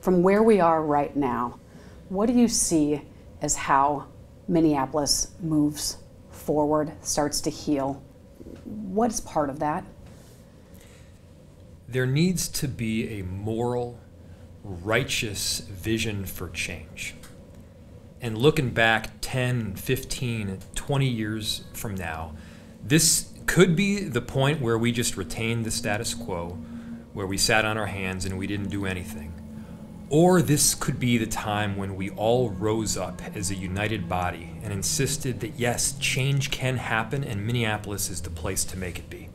from where we are right now, what do you see as how Minneapolis moves forward, starts to heal? What is part of that? There needs to be a moral, righteous vision for change. And looking back 10, 15, 20 years from now, this could be the point where we just retained the status quo, where we sat on our hands and we didn't do anything. Or this could be the time when we all rose up as a united body and insisted that yes, change can happen and Minneapolis is the place to make it be.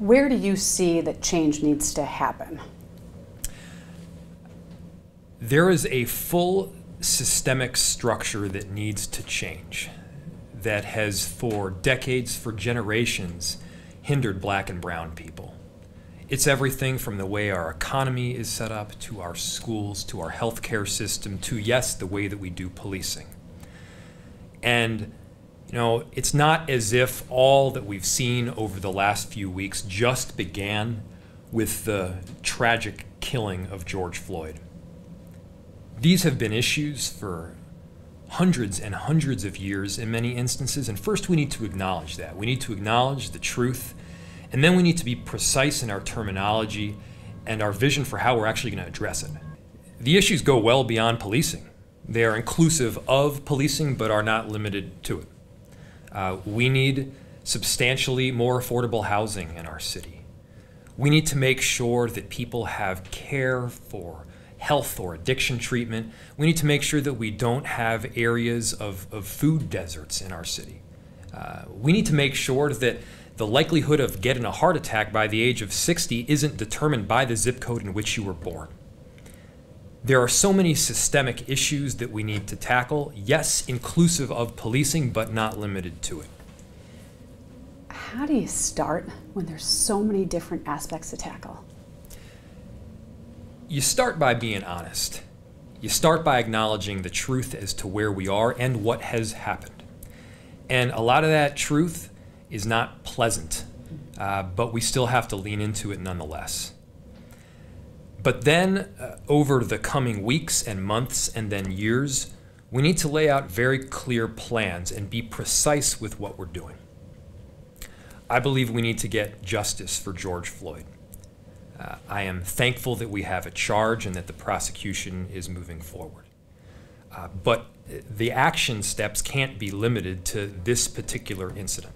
Where do you see that change needs to happen? There is a full systemic structure that needs to change, that has for decades, for generations, hindered black and brown people. It's everything from the way our economy is set up, to our schools, to our healthcare system, to, yes, the way that we do policing. And, you know, it's not as if all that we've seen over the last few weeks just began with the tragic killing of George Floyd. These have been issues for hundreds and hundreds of years in many instances, and first we need to acknowledge that. We need to acknowledge the truth, and then we need to be precise in our terminology and our vision for how we're actually going to address it. The issues go well beyond policing. They are inclusive of policing, but are not limited to it. We need substantially more affordable housing in our city. We need to make sure that people have care for health or addiction treatment. We need to make sure that we don't have areas of food deserts in our city. We need to make sure that the likelihood of getting a heart attack by the age of 60 isn't determined by the zip code in which you were born. There are so many systemic issues that we need to tackle, yes, inclusive of policing, but not limited to it. How do you start when there's so many different aspects to tackle? You start by being honest. You start by acknowledging the truth as to where we are and what has happened. And a lot of that truth is not pleasant, but we still have to lean into it nonetheless. But then, over the coming weeks and months and then years, we need to lay out very clear plans and be precise with what we're doing. I believe we need to get justice for George Floyd. I am thankful that we have a charge and that the prosecution is moving forward. But the action steps can't be limited to this particular incident.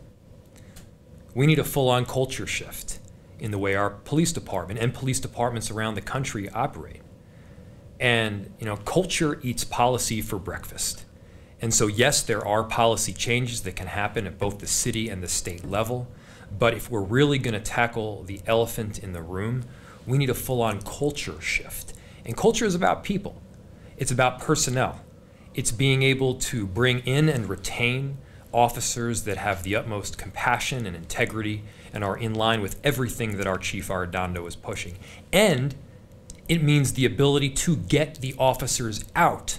We need a full-on culture shift in the way our police department and police departments around the country operate. And, you know, culture eats policy for breakfast. And so, yes, there are policy changes that can happen at both the city and the state level. But if we're really going to tackle the elephant in the room, we need a full-on culture shift. And culture is about people. It's about personnel. It's being able to bring in and retain officers that have the utmost compassion and integrity and are in line with everything that our Chief Arredondo is pushing. And it means the ability to get the officers out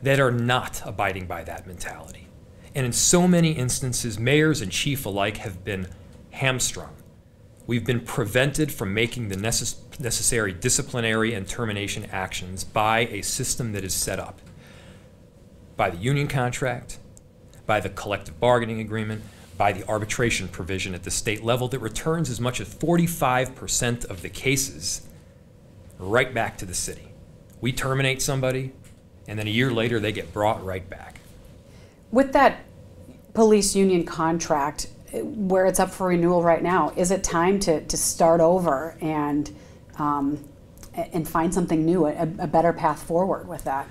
that are not abiding by that mentality. And in so many instances, mayors and chief alike have been hamstrung. We've been prevented from making the necessary disciplinary and termination actions by a system that is set up by the union contract, by the collective bargaining agreement, by the arbitration provision at the state level that returns as much as 45% of the cases right back to the city. We terminate somebody, and then a year later they get brought right back. With that police union contract, where it's up for renewal right now, is it time to start over and find something new, a better path forward with that?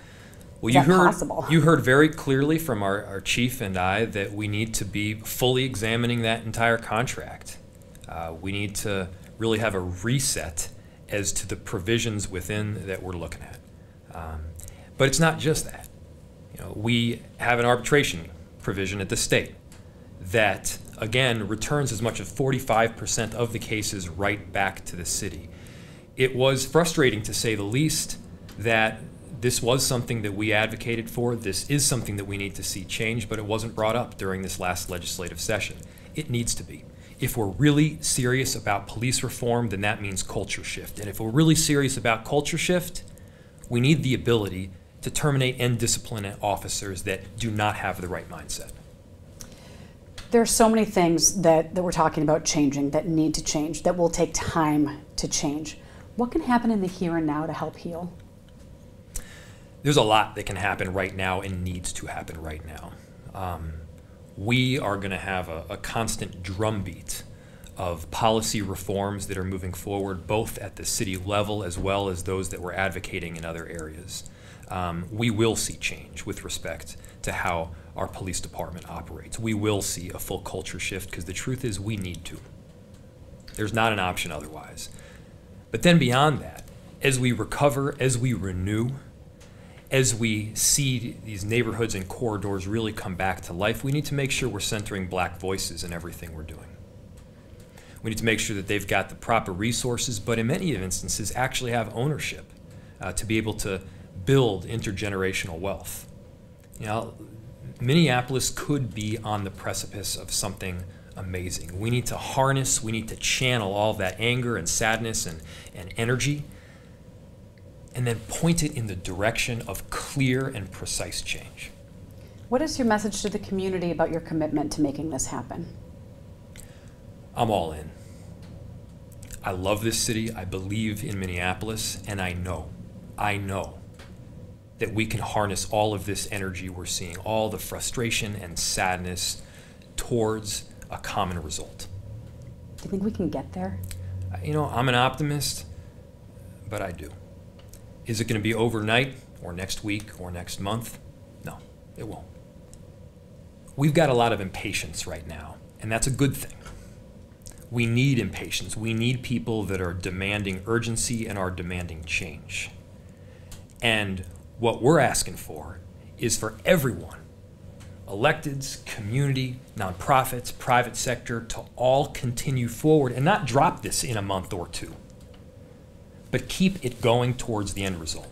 Well, possible? You heard very clearly from our chief and I that we need to be fully examining that entire contract. We need to really have a reset as to the provisions within that we're looking at. But it's not just that. You know, we have an arbitration provision at the state that, again, returns as much as 45% of the cases right back to the city. It was frustrating, to say the least, that this was something that we advocated for. This is something that we need to see change, but it wasn't brought up during this last legislative session. It needs to be. If we're really serious about police reform, then that means culture shift. And if we're really serious about culture shift, we need the ability to terminate and discipline officers that do not have the right mindset. There are so many things that we're talking about changing, that need to change, that will take time to change. What can happen in the here and now to help heal? There's a lot that can happen right now and needs to happen right now. We are going to have a constant drumbeat of policy reforms that are moving forward, both at the city level as well as those that we're advocating in other areas. We will see change with respect to how our police department operates. We will see a full culture shift because the truth is we need to. There's not an option otherwise. But then beyond that, as we recover, as we renew, as we see these neighborhoods and corridors really come back to life, we need to make sure we're centering Black voices in everything we're doing. We need to make sure that they've got the proper resources, but in many instances actually have ownership to be able to build intergenerational wealth. You know, Minneapolis could be on the precipice of something amazing. We need to harness, we need to channel all that anger and sadness and energy, and then point it in the direction of clear and precise change. What is your message to the community about your commitment to making this happen? I'm all in. I love this city, I believe in Minneapolis, and I know that we can harness all of this energy we're seeing, all the frustration and sadness towards a common result. Do you think we can get there? You know, I'm an optimist, but I do. Is it going to be overnight or next week or next month? No, it won't. We've got a lot of impatience right now, and that's a good thing. We need impatience. We need people that are demanding urgency and are demanding change. And what we're asking for is for everyone, electeds, community, nonprofits, private sector, to all continue forward and not drop this in a month or two, but keep it going towards the end result.